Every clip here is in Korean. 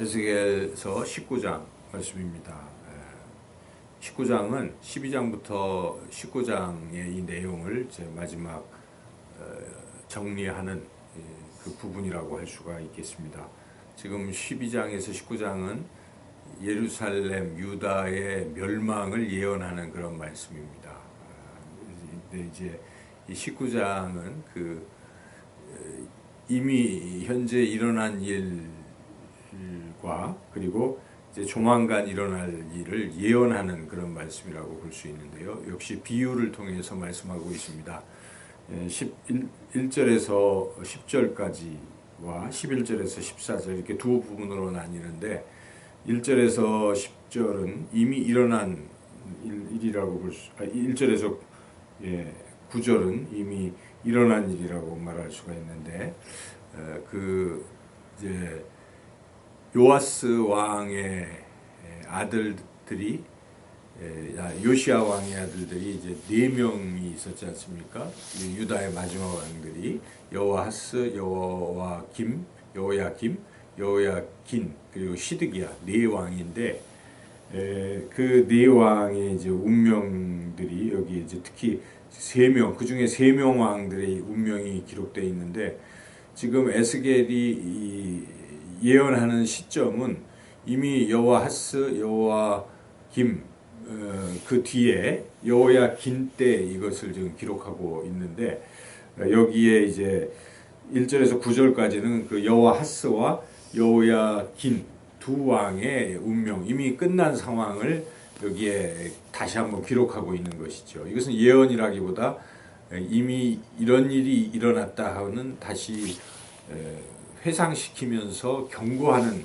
에스겔서 19장 말씀입니다. 19장은 12장부터 19장의 이 내용을 제 마지막 정리하는 그 부분이라고 할 수가 있겠습니다. 지금 12장에서 19장은 예루살렘, 유다의 멸망을 예언하는 그런 말씀입니다. 근데 이제 이 19장은 이미 현재 일어난 일과 그리고 이제 조만간 일어날 일을 예언하는 그런 말씀이라고 볼 수 있는데요. 역시 비유를 통해서 말씀하고 있습니다. 1절에서 10절까지와 11절에서 14절 이렇게 두 부분으로 나뉘는데 1절에서 10절은 이미 일어난 일이라고 1절에서 9절은 이미 일어난 일이라고 말할 수가 있는데 이제 요아스 왕의 아들들이 요시아 왕의 아들들이 이제 4명이 있었지 않습니까? 유다의 마지막 왕들이 여호아하스, 여호야김, 여호야긴 그리고 시드기야 4왕인데 그 4왕의 이제 운명들이 여기 이제 특히 3명 그 중에 3명 왕들의 운명이 기록되어 있는데 지금 에스겔이 예언하는 시점은 이미 여호아하스, 여호야김 그 뒤에 여호야긴 때 이것을 지금 기록하고 있는데 여기에 이제 1절에서 9절까지는 그 여호아하스와 여호야긴 두 왕의 운명 이미 끝난 상황을 여기에 다시 한번 기록하고 있는 것이죠. 이것은 예언이라기보다 이미 이런 일이 일어났다 하고는 다시 회상시키면서 경고하는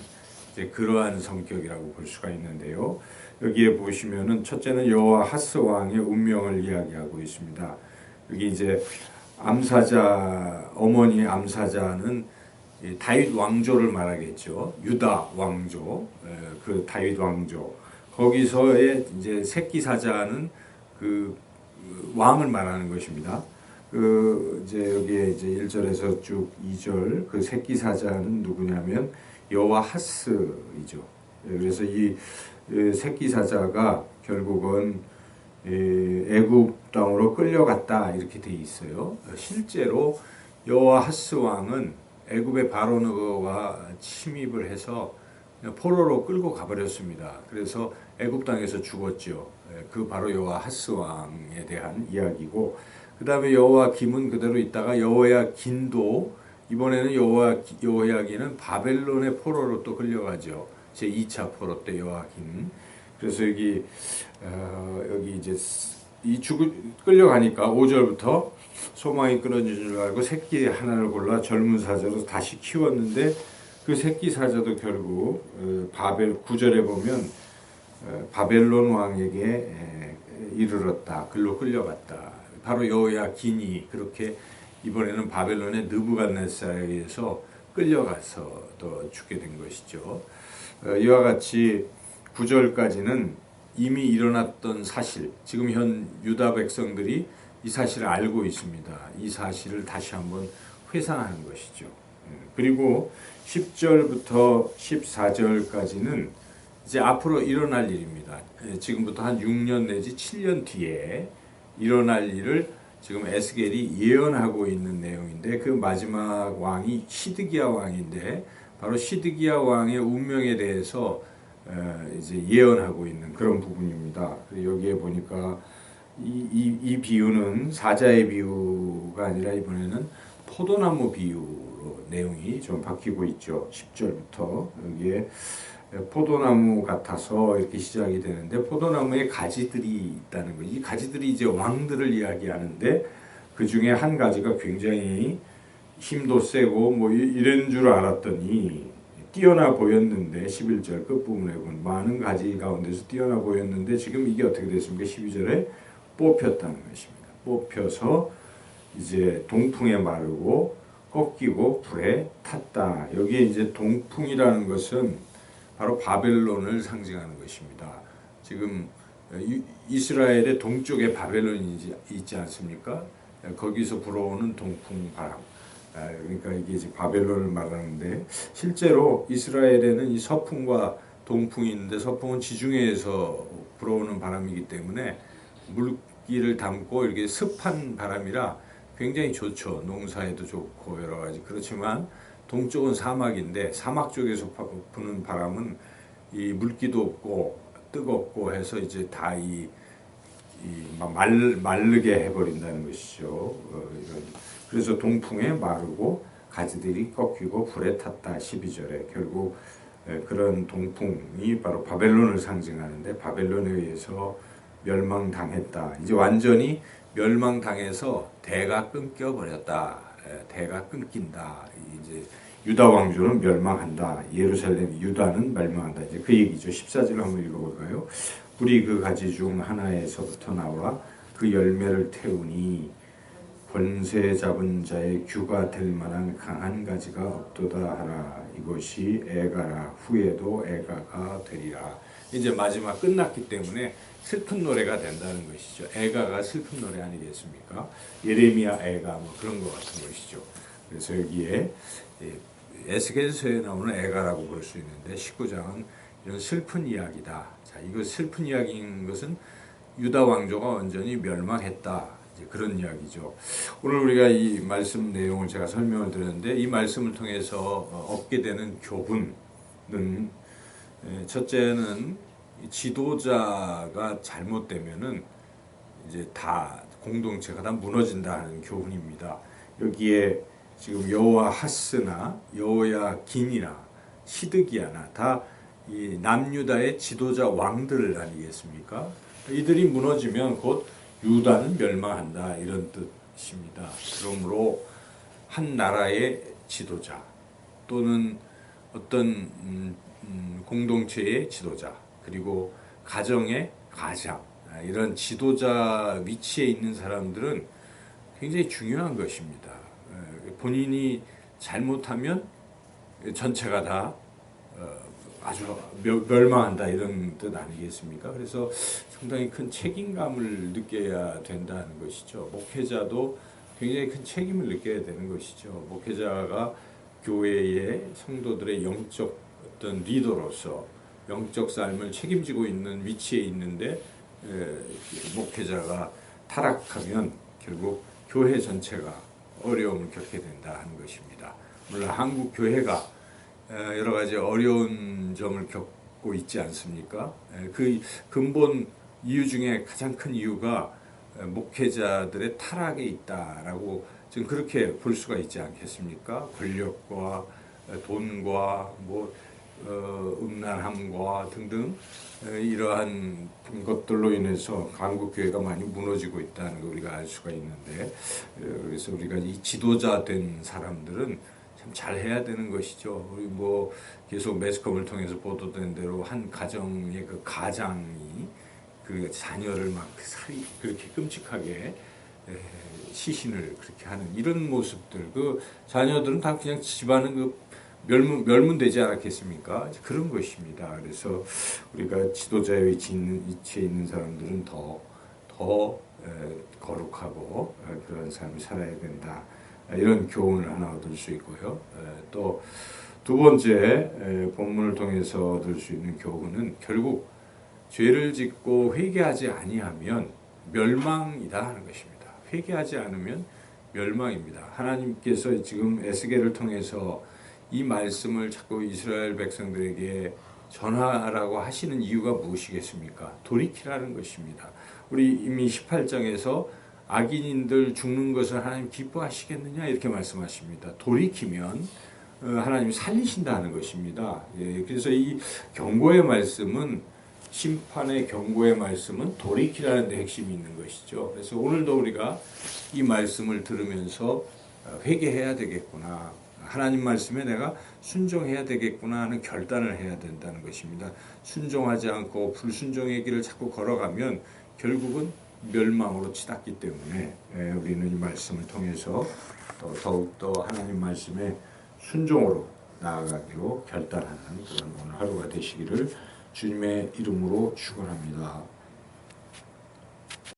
그러한 성격이라고 볼 수가 있는데요. 여기에 보시면은 첫째는 여호아하스 왕의 운명을 이야기하고 있습니다. 여기 이제 암사자 어머니 암사자는 다윗 왕조를 말하겠죠. 유다 왕조, 그 다윗 왕조. 거기서의 이제 새끼 사자는 그 왕을 말하는 것입니다. 이제 여기에 이제 1절에서 쭉 2절 그 새끼 사자는 누구냐면 여호아하스이죠. 그래서 이 새끼 사자가 결국은 애굽 땅으로 끌려갔다 이렇게 돼 있어요. 실제로 여호아하스 왕은 애굽의 바로너가 침입을 해서 포로로 끌고 가버렸습니다. 그래서 애굽 땅에서 죽었죠. 그 바로 여호아하스 왕에 대한 이야기고 그 다음에 여호야김은 그대로 있다가 여호야긴도 이번에는 여호야긴은 바벨론의 포로로 또 끌려가죠. 제 2차 포로 때 여호야긴. 그래서 여기 이제 끌려가니까 5절부터 소망이 끊어진 줄 알고 새끼 하나를 골라 젊은 사자로 다시 키웠는데 그 새끼 사자도 결국 9절에 보면 바벨론 왕에게 이르렀다. 글로 끌려갔다. 바로 여호야긴이 그렇게 이번에는 바벨론의 느부갓네살에 의해서 끌려가서 또 죽게 된 것이죠. 이와 같이 9절까지는 이미 일어났던 사실, 지금 현 유다 백성들이 이 사실을 알고 있습니다. 이 사실을 다시 한번 회상하는 것이죠. 그리고 10절부터 14절까지는 이제 앞으로 일어날 일입니다. 지금부터 한 6년 내지 7년 뒤에 일어날 일을 지금 에스겔이 예언하고 있는 내용인데 그 마지막 왕이 시드기야 왕인데 바로 시드기야 왕의 운명에 대해서 이제 예언하고 있는 그런 부분입니다. 여기에 보니까 이 비유는 사자의 비유가 아니라 이번에는 포도나무 비유로 내용이 좀 바뀌고 있죠. 10절부터 여기에 포도나무 같아서 이렇게 시작이 되는데 포도나무에 가지들이 있다는 거예요. 이 가지들이 이제 왕들을 이야기하는데 그 중에 한 가지가 굉장히 힘도 세고 뭐 이런 줄 알았더니 뛰어나 보였는데 11절 끝부분에 보면 많은 가지 가운데서 뛰어나 보였는데 지금 이게 어떻게 됐습니까? 12절에 뽑혔다는 것입니다. 뽑혀서 이제 동풍에 마르고 꺾이고 불에 탔다. 여기에 이제 동풍이라는 것은 바로 바벨론을 상징하는 것입니다. 지금 이스라엘의 동쪽에 바벨론이 있지 않습니까? 거기서 불어오는 동풍 바람. 그러니까 이게 이제 바벨론을 말하는데 실제로 이스라엘에는 이 서풍과 동풍이 있는데 서풍은 지중해에서 불어오는 바람이기 때문에 물기를 담고 이렇게 습한 바람이라 굉장히 좋죠. 농사에도 좋고 여러 가지. 그렇지만 동쪽은 사막인데 사막 쪽에서 부는 바람은 이 물기도 없고 뜨겁고 해서 이제 다 마르게 해버린다는 것이죠. 그래서 동풍에 마르고 가지들이 꺾이고 불에 탔다. 12절에 결국 그런 동풍이 바로 바벨론을 상징하는데 바벨론에 의해서 멸망당했다. 이제 완전히 멸망당해서 대가 끊겨버렸다. 대가 끊긴다. 이제 유다 왕조는 멸망한다. 예루살렘 유다는 멸망한다. 이제 그 얘기죠. 14절 한번 읽어볼까요? 뿌리 그 가지 중 하나에서부터 나와 그 열매를 태우니 권세 잡은 자의 규가 될 만한 강한 가지가 없도다 하라. 이것이 애가라. 후에도 애가가 되리라. 이제 마지막 끝났기 때문에 슬픈 노래가 된다는 것이죠. 애가가 슬픈 노래 아니겠습니까? 예레미야 애가 뭐 그런 것 같은 것이죠. 그래서 여기에 에스겔서에 나오는 애가라고 볼 수 있는데 19장은 이런 슬픈 이야기다. 자, 이거 슬픈 이야기인 것은 유다 왕조가 완전히 멸망했다. 이제 그런 이야기죠. 오늘 우리가 이 말씀 내용을 제가 설명을 드렸는데 이 말씀을 통해서 얻게 되는 교훈은 첫째는 지도자가 잘못되면은 이제 다 공동체가 다 무너진다는 교훈입니다. 여기에 지금 여호아하스나 여호야긴이나 시드기야나 다 이 남유다의 지도자 왕들 아니겠습니까? 이들이 무너지면 곧 유다는 멸망한다 이런 뜻입니다. 그러므로 한 나라의 지도자 또는 어떤 공동체의 지도자 그리고 가정의 가장 이런 지도자 위치에 있는 사람들은 굉장히 중요한 것입니다. 본인이 잘못하면 전체가 다 아주 멸망한다 이런 뜻 아니겠습니까? 그래서 상당히 큰 책임감을 느껴야 된다는 것이죠. 목회자도 굉장히 큰 책임을 느껴야 되는 것이죠. 목회자가 교회의 성도들의 영적 어떤 리더로서 영적 삶을 책임지고 있는 위치에 있는데 목회자가 타락하면 결국 교회 전체가 어려움을 겪게 된다 하는 것입니다. 물론 한국 교회가 여러 가지 어려운 점을 겪고 있지 않습니까? 그 근본 이유 중에 가장 큰 이유가 목회자들의 타락에 있다라고 지금 그렇게 볼 수가 있지 않겠습니까? 권력과 돈과 음란함과 등등 이러한 것들로 인해서 한국 교회가 많이 무너지고 있다는 걸 우리가 알 수가 있는데 그래서 우리가 이 지도자 된 사람들은 참 잘해야 되는 것이죠. 우리 계속 매스컴을 통해서 보도된 대로 한 가정의 그 가장이 그 자녀를 막 그렇게 끔찍하게 시신을 그렇게 하는 이런 모습들 그 자녀들은 다 그냥 집안은 멸문되지 않았겠습니까? 그런 것입니다. 그래서 우리가 지도자의 위치에 있는 사람들은 더 거룩하고 그런 삶을 살아야 된다. 이런 교훈을 하나 얻을 수 있고요. 또 두 번째 본문을 통해서 얻을 수 있는 교훈은 결국 죄를 짓고 회개하지 아니하면 멸망이다 하는 것입니다. 회개하지 않으면 멸망입니다. 하나님께서 지금 에스겔을 통해서 이 말씀을 자꾸 이스라엘 백성들에게 전하라고 하시는 이유가 무엇이겠습니까? 돌이키라는 것입니다. 우리 이미 18장에서 악인인들 죽는 것을 하나님 기뻐하시겠느냐 이렇게 말씀하십니다. 돌이키면 하나님이 살리신다는 것입니다. 그래서 이 경고의 말씀은 심판의 경고의 말씀은 돌이키라는 데 핵심이 있는 것이죠. 그래서 오늘도 우리가 이 말씀을 들으면서 회개해야 되겠구나. 하나님 말씀에 내가 순종해야 되겠구나 하는 결단을 해야 된다는 것입니다. 순종하지 않고 불순종의 길을 자꾸 걸어가면 결국은 멸망으로 치닫기 때문에 우리는 이 말씀을 통해서 더욱더 하나님 말씀에 순종으로 나아가기로 결단하는 그런 오늘 하루가 되시기를 주님의 이름으로 축원합니다.